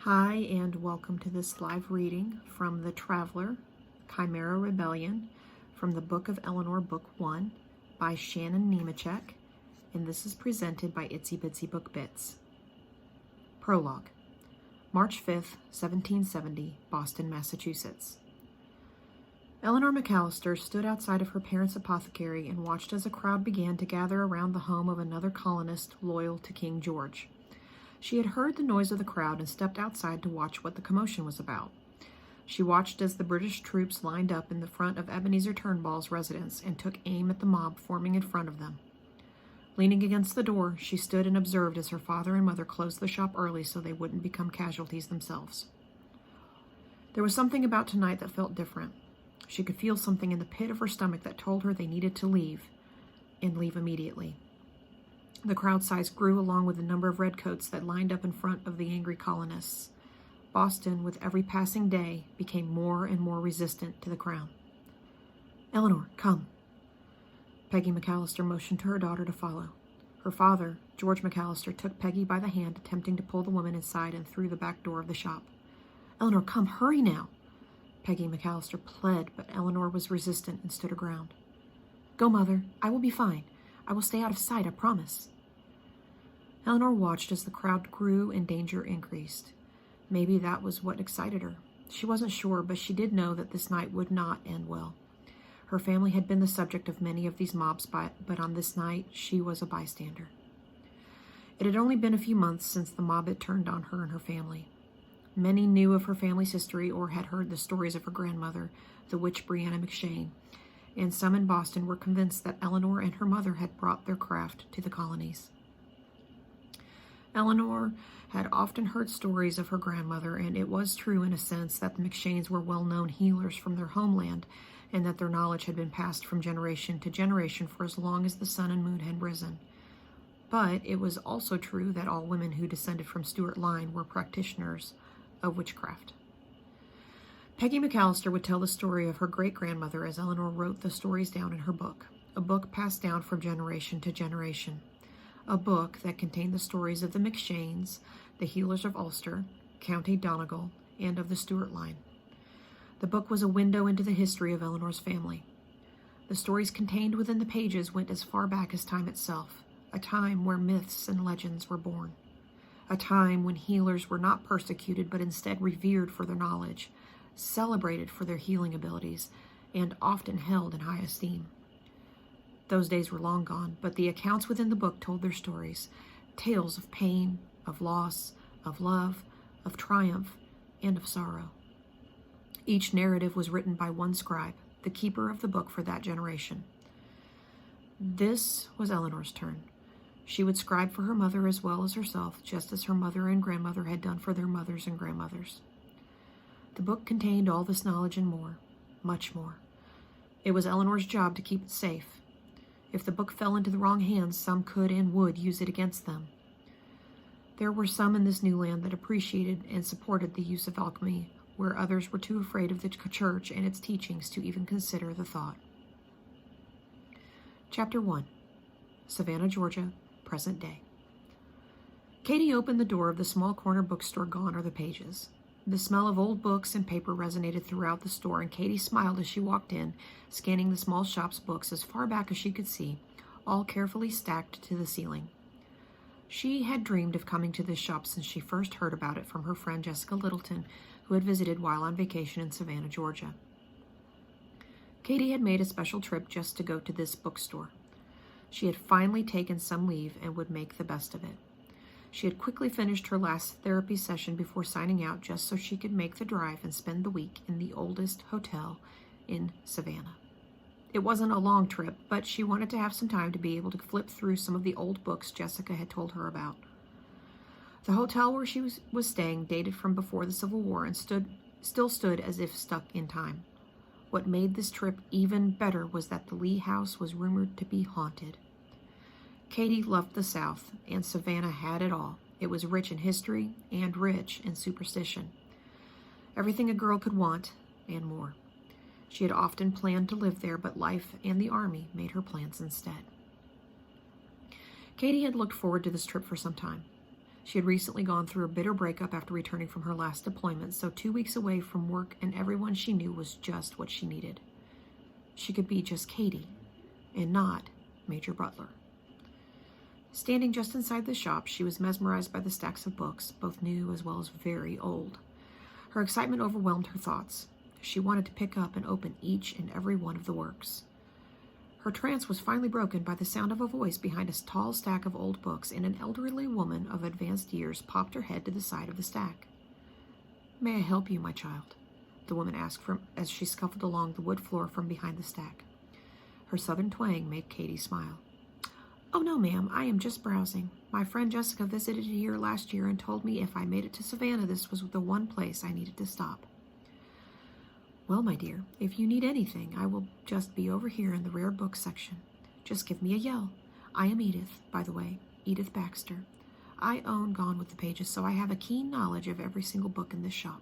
Hi, and welcome to this live reading from The Traveler, Chimera Rebellion, from the Book of Eleanor, Book 1, by Shannon Nemechek, and this is presented by Itsy Bitsy Book Bits. Prologue, March 5th, 1770, Boston, Massachusetts. Eleanor McAllister stood outside of her parents' apothecary and watched as a crowd began to gather around the home of another colonist loyal to King George. She had heard the noise of the crowd and stepped outside to watch what the commotion was about. She watched as the British troops lined up in the front of Ebenezer Turnbull's residence and took aim at the mob forming in front of them. Leaning against the door, she stood and observed as her father and mother closed the shop early so they wouldn't become casualties themselves. There was something about tonight that felt different. She could feel something in the pit of her stomach that told her they needed to leave, and leave immediately. The crowd size grew along with the number of redcoats that lined up in front of the angry colonists. Boston, with every passing day, became more and more resistant to the crown. "Eleanor, come." Peggy McAllister motioned to her daughter to follow. Her father, George McAllister, took Peggy by the hand, attempting to pull the woman inside and through the back door of the shop. "Eleanor, come, hurry now." Peggy McAllister pled, but Eleanor was resistant and stood her ground. "Go, Mother. I will be fine. I will stay out of sight, I promise." Eleanor watched as the crowd grew and danger increased. Maybe that was what excited her. She wasn't sure, but she did know that this night would not end well. Her family had been the subject of many of these mobs, but on this night, she was a bystander. It had only been a few months since the mob had turned on her and her family. Many knew of her family's history or had heard the stories of her grandmother, the witch Brianna McShane, and some in Boston were convinced that Eleanor and her mother had brought their craft to the colonies. Eleanor had often heard stories of her grandmother, and it was true in a sense that the McShanes were well-known healers from their homeland and that their knowledge had been passed from generation to generation for as long as the sun and moon had risen. But it was also true that all women who descended from Stuart line were practitioners of witchcraft. Peggy McAllister would tell the story of her great-grandmother as Eleanor wrote the stories down in her book, a book passed down from generation to generation. A book that contained the stories of the McShanes, the healers of Ulster, County Donegal, and of the Stuart line. The book was a window into the history of Eleanor's family. The stories contained within the pages went as far back as time itself, a time where myths and legends were born, a time when healers were not persecuted but instead revered for their knowledge, celebrated for their healing abilities, and often held in high esteem. Those days were long gone, but the accounts within the book told their stories, tales of pain, of loss, of love, of triumph, and of sorrow. Each narrative was written by one scribe, the keeper of the book for that generation. This was Eleanor's turn. She would scribe for her mother as well as herself, just as her mother and grandmother had done for their mothers and grandmothers. The book contained all this knowledge and more, much more. It was Eleanor's job to keep it safe. If the book fell into the wrong hands, some could and would use it against them. There were some in this new land that appreciated and supported the use of alchemy, where others were too afraid of the church and its teachings to even consider the thought. Chapter 1. Savannah, Georgia, present day. Katie opened the door of the small corner bookstore. Gone are the pages. The smell of old books and paper resonated throughout the store, and Katie smiled as she walked in, scanning the small shop's books as far back as she could see, all carefully stacked to the ceiling. She had dreamed of coming to this shop since she first heard about it from her friend Jessica Littleton, who had visited while on vacation in Savannah, Georgia. Katie had made a special trip just to go to this bookstore. She had finally taken some leave and would make the best of it. She had quickly finished her last therapy session before signing out just so she could make the drive and spend the week in the oldest hotel in Savannah. It wasn't a long trip, but she wanted to have some time to be able to flip through some of the old books Jessica had told her about. The hotel where she was staying dated from before the Civil War and still stood as if stuck in time. What made this trip even better was that the Lee house was rumored to be haunted. Katie loved the South, and Savannah had it all. It was rich in history and rich in superstition. Everything a girl could want, and more. She had often planned to live there, but life and the army made her plans instead. Katie had looked forward to this trip for some time. She had recently gone through a bitter breakup after returning from her last deployment, so 2 weeks away from work and everyone she knew was just what she needed. She could be just Katie, and not Major Butler. Standing just inside the shop, she was mesmerized by the stacks of books, both new as well as very old. Her excitement overwhelmed her thoughts. She wanted to pick up and open each and every one of the works. Her trance was finally broken by the sound of a voice behind a tall stack of old books, and an elderly woman of advanced years popped her head to the side of the stack. "May I help you, my child?" the woman asked as she scuffled along the wood floor from behind the stack. Her southern twang made Katie smile. "Oh, no, ma'am. I am just browsing. My friend Jessica visited here last year and told me if I made it to Savannah, this was the one place I needed to stop." "Well, my dear, if you need anything, I will just be over here in the rare books section. Just give me a yell. I am Edith, by the way, Edith Baxter. I own Gone with the Pages, so I have a keen knowledge of every single book in this shop."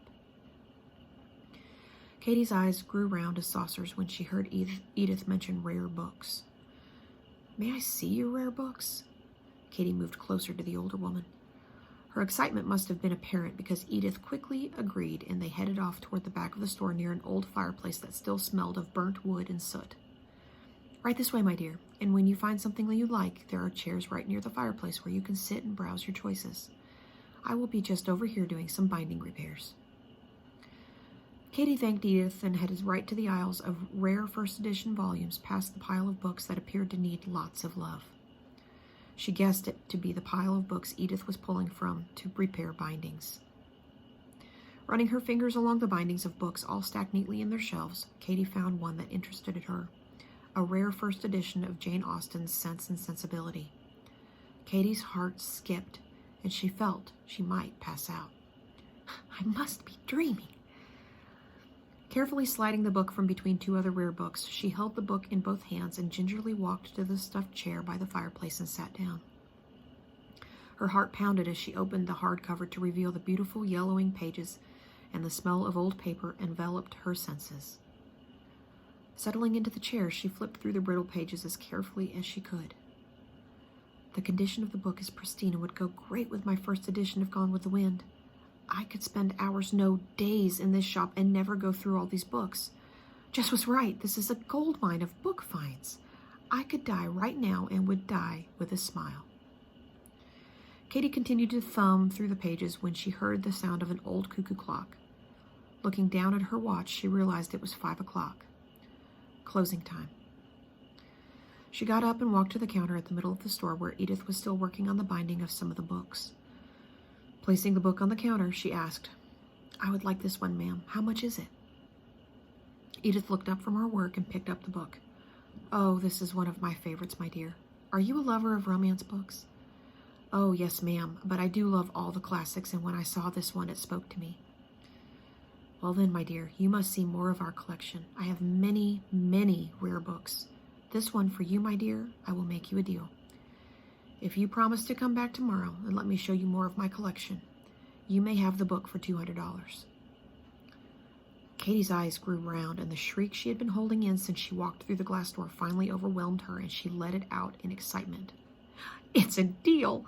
Katie's eyes grew round as saucers when she heard Edith mention rare books. "May I see your rare books?" Katie moved closer to the older woman. Her excitement must have been apparent because Edith quickly agreed, and they headed off toward the back of the store near an old fireplace that still smelled of burnt wood and soot. "Right this way, my dear, and when you find something that you like, there are chairs right near the fireplace where you can sit and browse your choices. I will be just over here doing some binding repairs." Katie thanked Edith and headed right to the aisles of rare first edition volumes past the pile of books that appeared to need lots of love. She guessed it to be the pile of books Edith was pulling from to repair bindings. Running her fingers along the bindings of books all stacked neatly in their shelves, Katie found one that interested her, a rare first edition of Jane Austen's Sense and Sensibility. Katie's heart skipped, and she felt she might pass out. "I must be dreaming." Carefully sliding the book from between two other rare books, she held the book in both hands and gingerly walked to the stuffed chair by the fireplace and sat down. Her heart pounded as she opened the hardcover to reveal the beautiful yellowing pages, and the smell of old paper enveloped her senses. Settling into the chair, she flipped through the brittle pages as carefully as she could. "The condition of the book is pristine and would go great with my first edition of Gone with the Wind. I could spend hours, no days, in this shop and never go through all these books. Jess was right. This is a gold mine of book finds. I could die right now and would die with a smile." Katie continued to thumb through the pages when she heard the sound of an old cuckoo clock. Looking down at her watch, she realized it was 5 o'clock. Closing time. She got up and walked to the counter at the middle of the store where Edith was still working on the binding of some of the books. Placing the book on the counter, she asked, "I would like this one, ma'am. How much is it?" Edith looked up from her work and picked up the book. "Oh, this is one of my favorites, my dear. Are you a lover of romance books?" "Oh, yes, ma'am, but I do love all the classics, and when I saw this one, it spoke to me." "Well then, my dear, you must see more of our collection. I have many, many rare books. This one for you, my dear, I will make you a deal. If you promise to come back tomorrow and let me show you more of my collection, you may have the book for $200. Katie's eyes grew round, and the shriek she had been holding in since she walked through the glass door finally overwhelmed her, and she let it out in excitement. "It's a deal!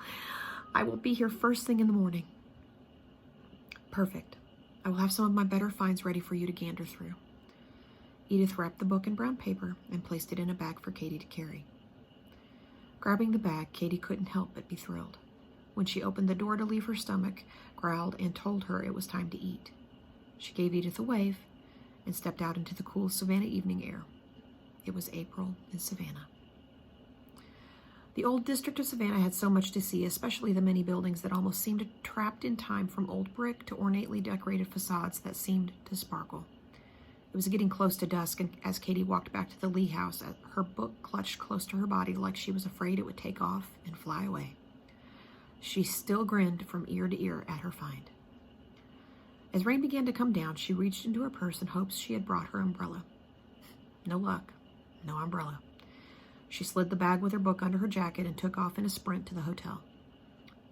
I will be here first thing in the morning." "Perfect. I will have some of my better finds ready for you to gander through." Edith wrapped the book in brown paper and placed it in a bag for Katie to carry. Grabbing the bag, Katie couldn't help but be thrilled. When she opened the door to leave, her stomach growled and told her it was time to eat. She gave Edith a wave and stepped out into the cool Savannah evening air. It was April in Savannah. The old district of Savannah had so much to see, especially the many buildings that almost seemed trapped in time, from old brick to ornately decorated facades that seemed to sparkle. It was getting close to dusk, and as Katie walked back to the Lee house, her book clutched close to her body like she was afraid it would take off and fly away. She still grinned from ear to ear at her find. As rain began to come down, she reached into her purse in hopes she had brought her umbrella. No luck. No umbrella. She slid the bag with her book under her jacket and took off in a sprint to the hotel.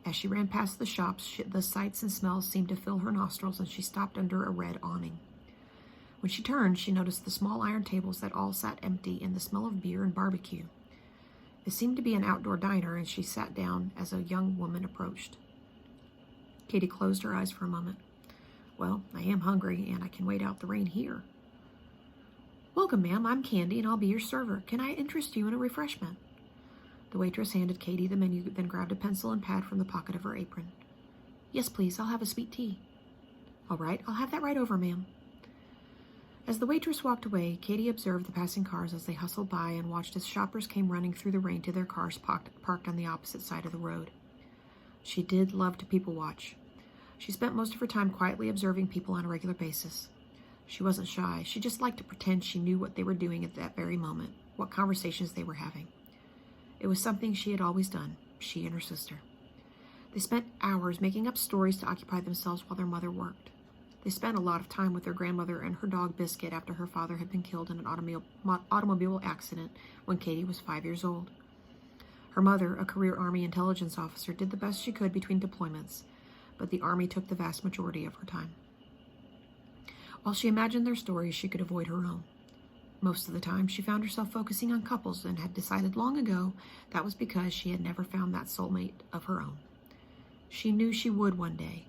As she ran past the shops, the sights and smells seemed to fill her nostrils, and she stopped under a red awning. When she turned, she noticed the small iron tables that all sat empty and the smell of beer and barbecue. It seemed to be an outdoor diner, and she sat down as a young woman approached. Katie closed her eyes for a moment. Well, I am hungry, and I can wait out the rain here. Welcome, ma'am. I'm Candy, and I'll be your server. Can I interest you in a refreshment? The waitress handed Katie the menu, then grabbed a pencil and pad from the pocket of her apron. Yes, please. I'll have a sweet tea. All right. I'll have that right over, ma'am. As the waitress walked away, Katie observed the passing cars as they hustled by and watched as shoppers came running through the rain to their cars parked on the opposite side of the road. She did love to people watch. She spent most of her time quietly observing people on a regular basis. She wasn't shy. She just liked to pretend she knew what they were doing at that very moment, what conversations they were having. It was something she had always done, she and her sister. They spent hours making up stories to occupy themselves while their mother worked. They spent a lot of time with their grandmother and her dog Biscuit after her father had been killed in an automobile accident when Katie was 5 years old. Her mother, a career Army intelligence officer, did the best she could between deployments, but the Army took the vast majority of her time. While she imagined their stories, she could avoid her own. Most of the time, she found herself focusing on couples and had decided long ago that was because she had never found that soulmate of her own. She knew she would one day,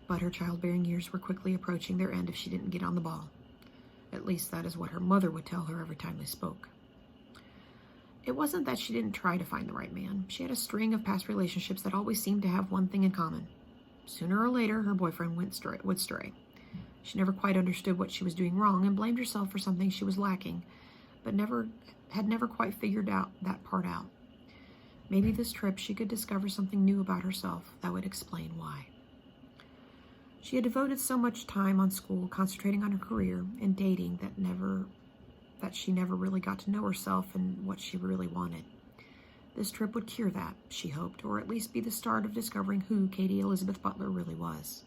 but her childbearing years were quickly approaching their end if she didn't get on the ball. At least that is what her mother would tell her every time they spoke. It wasn't that she didn't try to find the right man. She had a string of past relationships that always seemed to have one thing in common. Sooner or later, her boyfriend would stray. She never quite understood what she was doing wrong and blamed herself for something she was lacking, but had never quite figured out that part out. Maybe this trip she could discover something new about herself that would explain why. She had devoted so much time on school, concentrating on her career and dating that she never really got to know herself and what she really wanted. This trip would cure that, she hoped, or at least be the start of discovering who Katie Elizabeth Butler really was.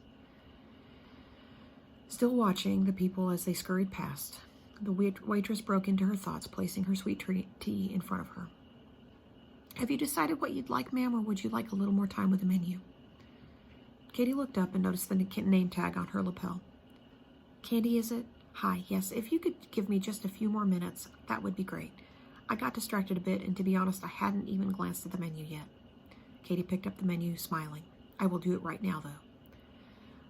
Still watching the people as they scurried past, the waitress broke into her thoughts, placing her sweet tea in front of her. Have you decided what you'd like, ma'am, or would you like a little more time with the menu? Katie looked up and noticed the name tag on her lapel. Candy, is it? Hi, yes, if you could give me just a few more minutes, that would be great. I got distracted a bit, and to be honest, I hadn't even glanced at the menu yet. Katie picked up the menu, smiling. I will do it right now, though.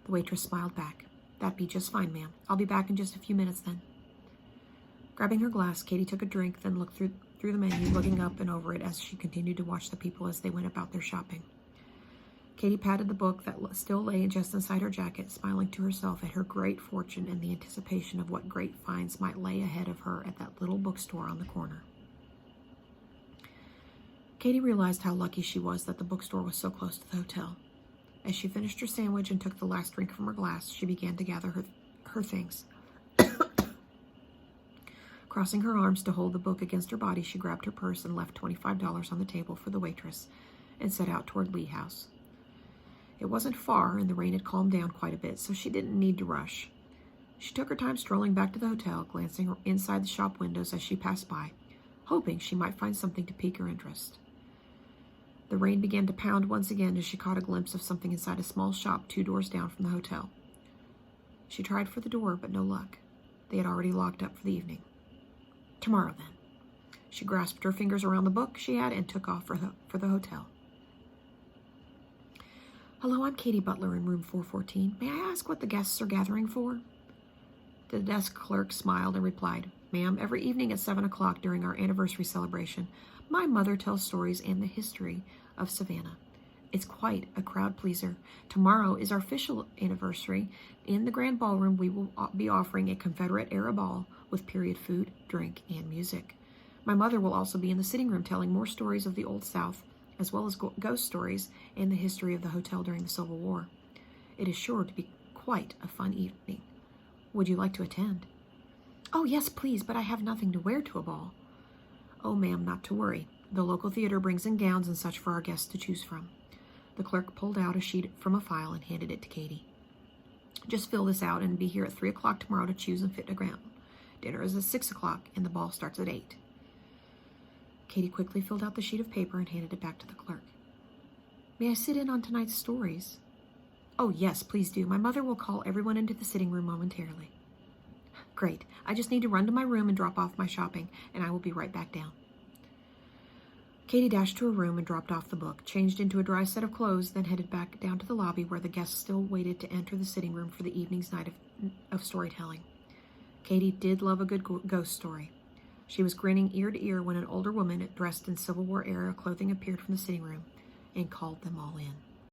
The waitress smiled back. That'd be just fine, ma'am. I'll be back in just a few minutes then. Grabbing her glass, Katie took a drink, then looked through the menu, looking up and over it as she continued to watch the people as they went about their shopping. Katie patted the book that still lay just inside her jacket, smiling to herself at her great fortune and the anticipation of what great finds might lay ahead of her at that little bookstore on the corner. Katie realized how lucky she was that the bookstore was so close to the hotel. As she finished her sandwich and took the last drink from her glass, she began to gather her things. Crossing her arms to hold the book against her body, she grabbed her purse and left $25 on the table for the waitress and set out toward Lee House. It wasn't far, and the rain had calmed down quite a bit, so she didn't need to rush. She took her time strolling back to the hotel, glancing inside the shop windows as she passed by, hoping she might find something to pique her interest. The rain began to pound once again as she caught a glimpse of something inside a small shop 2 doors down from the hotel. She tried for the door, but no luck. They had already locked up for the evening. Tomorrow, then. She grasped her fingers around the book she had and took off for the hotel. Hello, I'm Katie Butler in room 414. May I ask what the guests are gathering for? The desk clerk smiled and replied, Ma'am, every evening at 7 o'clock during our anniversary celebration, my mother tells stories and the history of Savannah. It's quite a crowd pleaser. Tomorrow is our official anniversary. In the grand ballroom, we will be offering a Confederate-era ball with period food, drink, and music. My mother will also be in the sitting room telling more stories of the Old South, as well as ghost stories and the history of the hotel during the Civil War. It is sure to be quite a fun evening. Would you like to attend? Oh, yes, please, but I have nothing to wear to a ball. Oh, ma'am, not to worry. The local theater brings in gowns and such for our guests to choose from. The clerk pulled out a sheet from a file and handed it to Katie. Just fill this out and be here at 3 o'clock tomorrow to choose and fit a gown. Dinner is at 6 o'clock and the ball starts at 8. Katie quickly filled out the sheet of paper and handed it back to the clerk. May I sit in on tonight's stories? Oh, yes, please do. My mother will call everyone into the sitting room momentarily. Great. I just need to run to my room and drop off my shopping, and I will be right back down. Katie dashed to her room and dropped off the book, changed into a dry set of clothes, then headed back down to the lobby where the guests still waited to enter the sitting room for the evening's night of storytelling. Katie did love a good ghost story. She was grinning ear to ear when an older woman dressed in Civil War era clothing appeared from the sitting room and called them all in.